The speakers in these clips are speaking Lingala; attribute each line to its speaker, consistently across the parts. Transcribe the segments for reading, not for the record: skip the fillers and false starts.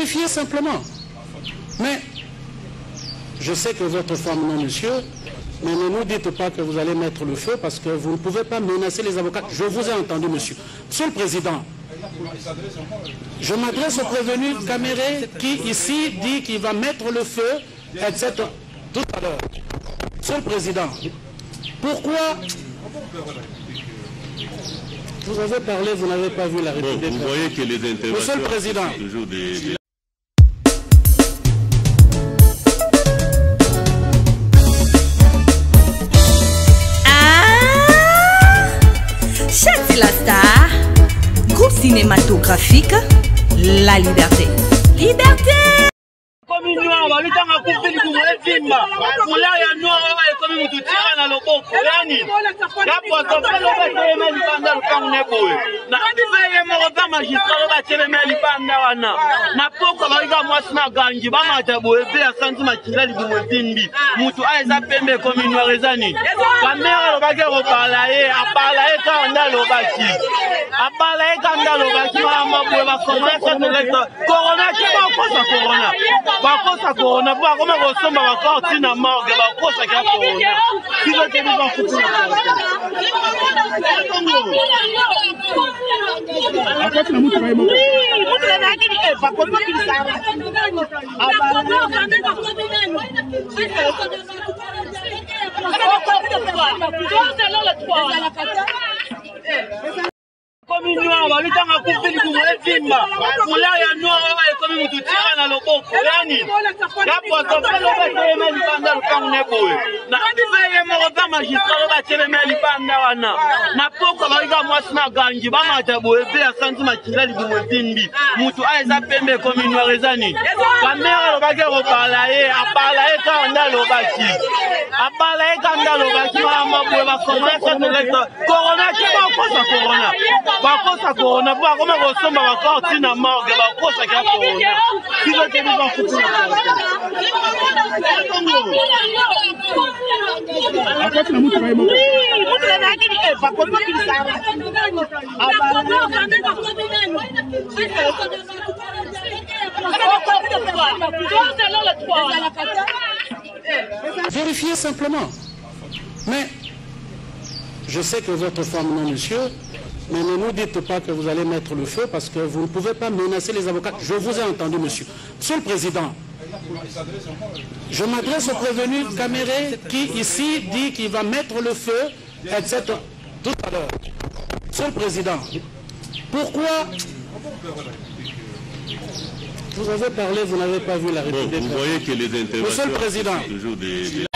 Speaker 1: Vérifiez simplement. Mais je sais que votre femme, non, monsieur, mais ne nous dites pas que vous allez mettre le feu parce que vous ne pouvez pas menacer les avocats. Je vous ai entendu, monsieur. Monsieur le Président, je m'adresse au prévenu Caméré qui, ici, dit qu'il va mettre le feu, etc. Tout à l'heure. Monsieur le Président, pourquoi vous avez parlé, vous n'avez pas vu la République?
Speaker 2: Vous voyez que les interventions,
Speaker 1: Monsieur le Président,
Speaker 2: toujours des...
Speaker 3: Chati la star, groupe cinématographique La Liberté. Liberté!
Speaker 4: Communion, balutanga kufili kumwevimba. Kula ya noa wa ekomi mututira na loboko. Yani, yapo atopelo batele meli banda lupangu neboe. Na feye moroba magistral batele meli banda wana. Na poko baliga mwasi na ganji bamata boebe asanti makindali kumwevimbi. Mutu aiza pembe communion rezani. Kamera lobake robalaye, abalaye kanda lobaki. Abalaye kanda lobaki mama boe bakoma satoleta. Corona kiba kosa corona. Bakosa corona, pour comment ressemble à encore Tina Morgue, bakosa qui a corona. Qui veut que nous en Communion, balutanga kufili kumwevimba. Kula ya noa wa ekomi mututira na loboko. Yani, yapo atopelo batele meli banda lupangu neboe. Na feye moroba magistral batele meli banda wana. Na poko baliga mwasi na ganji bamata boebe asanti makindali kumwevimbi. Mutu aiza pembe communion rezani. Kamera lobake robalaye, abalaye kanda lobaki. Abalaye kanda lobaki mama boe bakoma satoleta. Corona kiba kosa corona. Bakosa corona, pour comment ressemble à encore Tina Morgue, bakosa qui a corona. Qui veut que nous en foutions?
Speaker 1: vérifiez simplement. Mais je sais que votre femme, non, monsieur, mais ne nous dites pas que vous allez mettre le feu parce que vous ne pouvez pas menacer les avocats. Je vous ai entendu, monsieur. Monsieur le Président, je m'adresse au prévenu Caméré qui, ici, dit qu'il va mettre le feu, etc. Tout à l'heure. Monsieur le Président, pourquoi vous avez parlé, vous n'avez pas vu la République?
Speaker 2: Vous voyez que les interventions,
Speaker 1: Monsieur le Président,
Speaker 2: toujours des...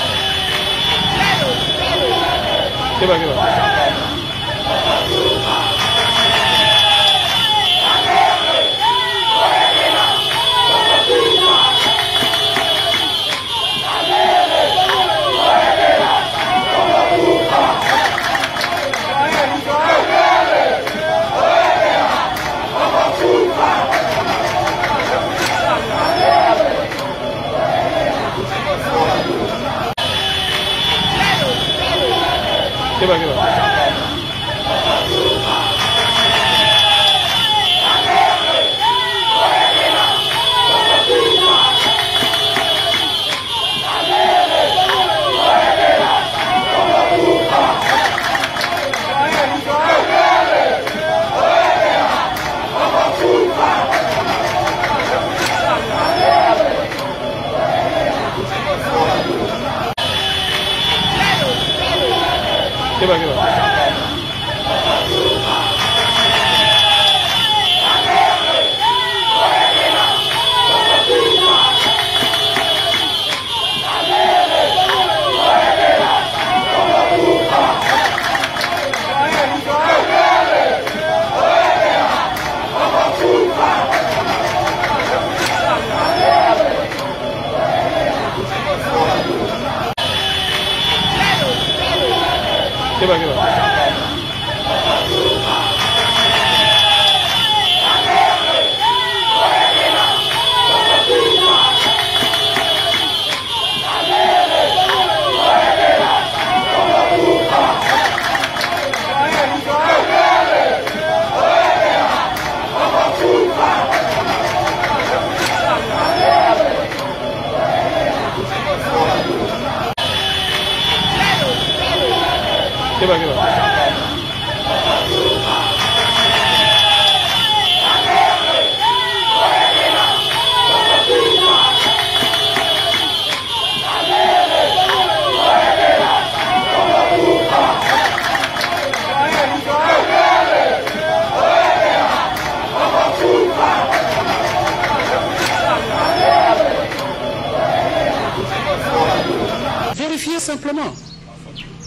Speaker 1: Vérifiez simplement.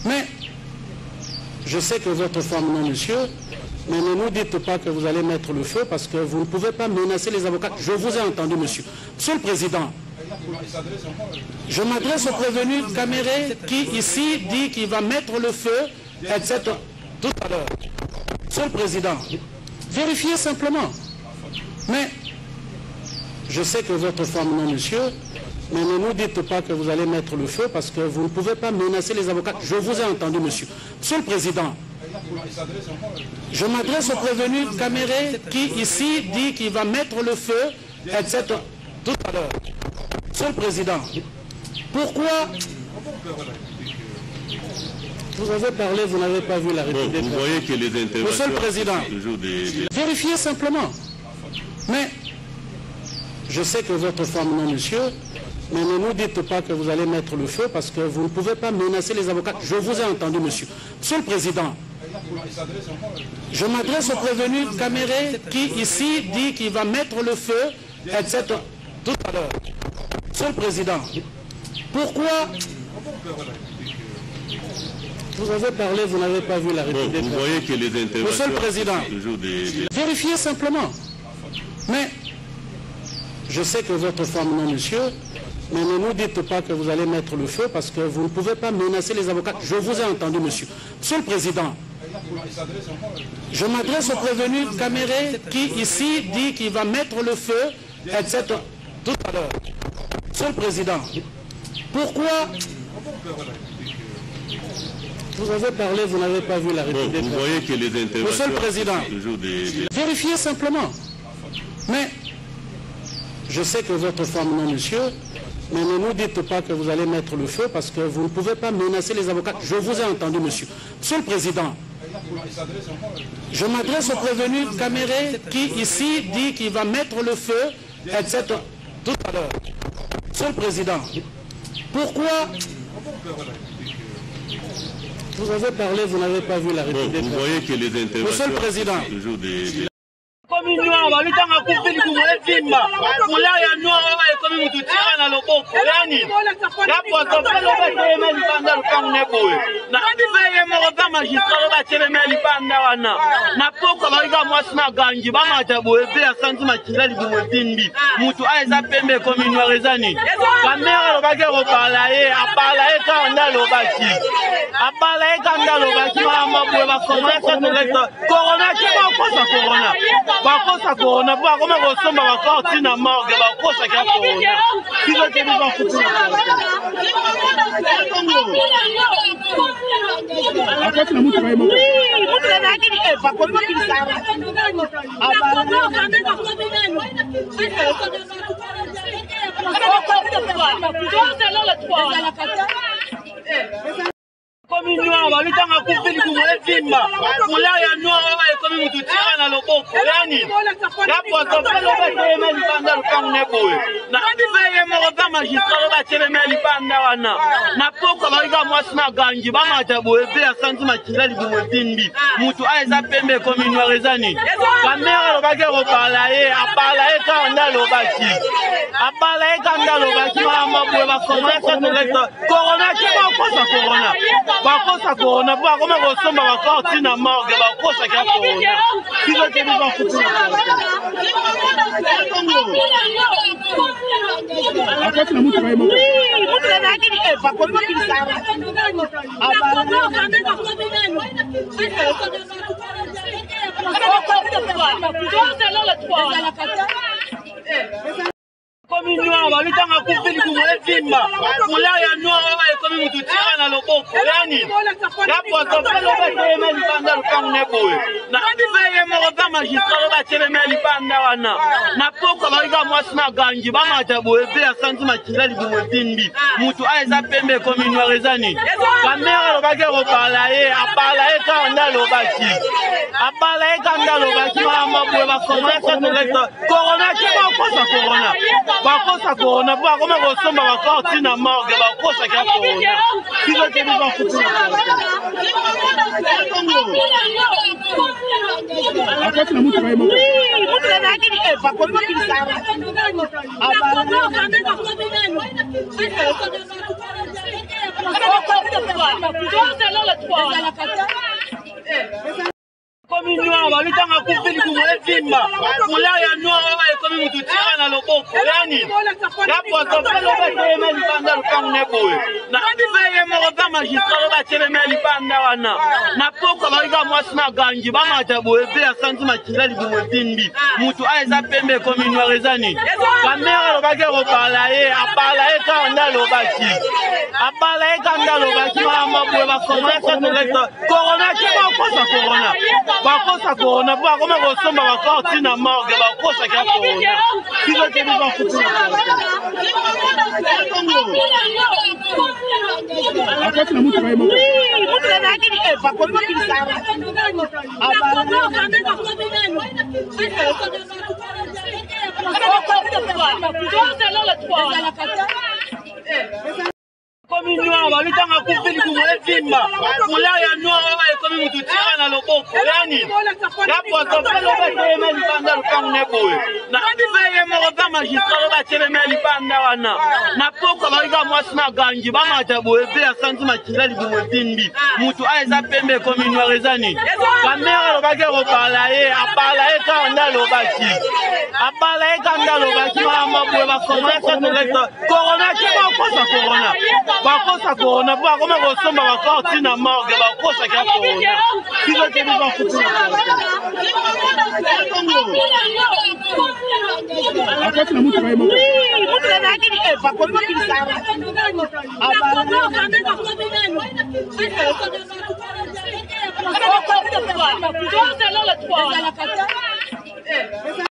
Speaker 1: Mais je sais que votre femme non, monsieur, mais ne nous dites pas que vous allez mettre le feu parce que vous ne pouvez pas menacer les avocats. Je vous ai entendu, monsieur. Monsieur le Président, je m'adresse au prévenu Caméré qui ici dit qu'il va mettre le feu, etc. tout à l'heure. Monsieur le Président, vérifiez simplement. Mais je sais que votre femme non, monsieur, mais ne nous dites pas que vous allez mettre le feu parce que vous ne pouvez pas menacer les avocats. Je vous ai entendu, monsieur. Monsieur le Président, je m'adresse au prévenu Caméré qui ici dit qu'il va mettre le feu, etc. tout à l'heure. Monsieur le Président, pourquoi vous avez parlé, vous n'avez pas vu la République?
Speaker 2: Vous voyez que les interventions...
Speaker 1: Monsieur le Président, vérifiez simplement. Mais je sais que votre femme non, monsieur, mais ne nous dites pas que vous allez mettre le feu parce que vous ne pouvez pas menacer les avocats. Je vous ai entendu, monsieur. Monsieur le Président, je m'adresse au prévenu Caméré qui ici dit qu'il va mettre le feu, etc. tout à l'heure. Monsieur le Président, pourquoi vous avez parlé, vous n'avez pas vu la République?
Speaker 2: Vous voyez que les interventions...
Speaker 1: Monsieur le Président, vérifiez simplement. Mais je sais que votre femme non, monsieur, mais ne nous dites pas que vous allez mettre le feu parce que vous ne pouvez pas menacer les avocats. Je vous ai entendu, monsieur. Monsieur le Président, je m'adresse au prévenu Caméré qui ici dit qu'il va mettre le feu, etc. tout à l'heure. Monsieur le Président, pourquoi vous avez parlé, vous n'avez pas vu la République?
Speaker 2: Vous voyez que les interventions...
Speaker 1: Monsieur le Président, vérifiez simplement. Mais je sais que votre femme non, monsieur, mais ne nous dites pas que vous allez mettre le feu parce que vous ne pouvez pas menacer les avocats. Je vous ai entendu, monsieur. Monsieur le Président, je m'adresse au prévenu Caméré qui ici dit qu'il va mettre le feu, etc. tout à l'heure. Monsieur le Président, pourquoi vous avez parlé, vous n'avez pas vu la République?
Speaker 2: Vous voyez que les interventions...
Speaker 1: Monsieur le Président,
Speaker 4: Komi noir balitanga kupili kumwevimba kula ya noir ekomi mututira na loboko yani yapo tofelo bateme lipanda lupangu neboye na feye moko pa magistrat bateme lipanda wana na poko balika mwasi maganji bamata boye pe asanti makila likumwevimbi mutu aiza pembe komi noir ezani kamera lobake kopala ye apala ye kanda lobaki apala ye kanda lobaki mama boye bakomesa tolekta corona kima kosa corona bakosa corona pour comment ressemble à sortir na morgue bakosa ka corona qui va te dire foutu après na mutu baimo mutu na kini pa ko ko kini sara komi noir balitanga kupili kumwevimba kula ya noir ekomi mututira na loboko yani yapo tofelo bateme lipanda lupangu neboye na feye moko pa magistrat bateme lipanda wana na poko balika mwasi maganji bamata boye pe asanti makila likumwevimbi mutu aiza pembe komi noir ezani kamera lobake kopala ye apala ye kanda lobaki apala ye kanda lobaki mama boye bakomesa tolekta corona kima kosa corona bakosa corona pour comment ressemble à sortir na morgue bakosa ka corona qui va te dire foutu après na mutu baimo mutu na kini pa ko ko kini sara komi noir balitanga kupili kumwevimba kula ya noir ekomi mutu tira na loboko yani yapo atopelo batelema libanda lupangu neboye na feye moko mpe magistrat batelema libanda wana na poko balika mwasi maganji bamata boye mpe asanti makila libumu etimbi mutu aeza pembe ekomi noir eza nini bamere alobaki ekobala ye abala ye kaka nde alobaki abala ye kaka nde alobaki maamba boye bakomesa tolekta korona ke bakosa korona bakosa korona po bakoma kosomba bakorti na morgue bakosaki ya korona kizokebi bakutu
Speaker 5: akoti na mutu baimo
Speaker 6: mutu na akili eva kwa kili sana
Speaker 4: komi noir balitanga kufili kumu evimba mulaya noir baba ekomi mutu tira na loboko yani yapo atopelo batelema libanda lupangu neboye na feye moko mpe magistrat batelema libanda wana na poko balika mwasi maganji bamata boye mpe asanti makila libumu etimbi mutu aeza pembe ekomi noir eza nini bamere alobaki ekobala ye abala ye kaka nde alobaki abala ye kaka nde alobaki maamba boye bakomesa tolekta korona ke bakosa korona bakosa korona po bakoma kosomba bakorti na morgue bakosaki ya korona kizokebi bakutu
Speaker 5: akoti na mutu baimo
Speaker 6: mutu na akili eva kwa kili sana
Speaker 4: komi noir balitanga kufili kumu evimba mulaya noir baba ekomi mutu tira na loboko yani yapo atopelo batelema libanda lupangu neboye na feye moko mpe magistrat batelema libanda wana na poko balika mwasi maganji bamata boye mpe asanti makila libumu etimbi mutu aeza pembe ekomi noir eza nini bamere alobaki ekobala ye abala ye kaka nde alobaki abala ye kaka nde alobaki maamba boye bakomesa tolekta korona ke bakosa korona bakosa korona po bakoma kosomba bakorti na morgue bakosaki ya korona kizokebi bakutu
Speaker 5: akoti na mutu baimo
Speaker 6: mutu na akili eva kwa kili sana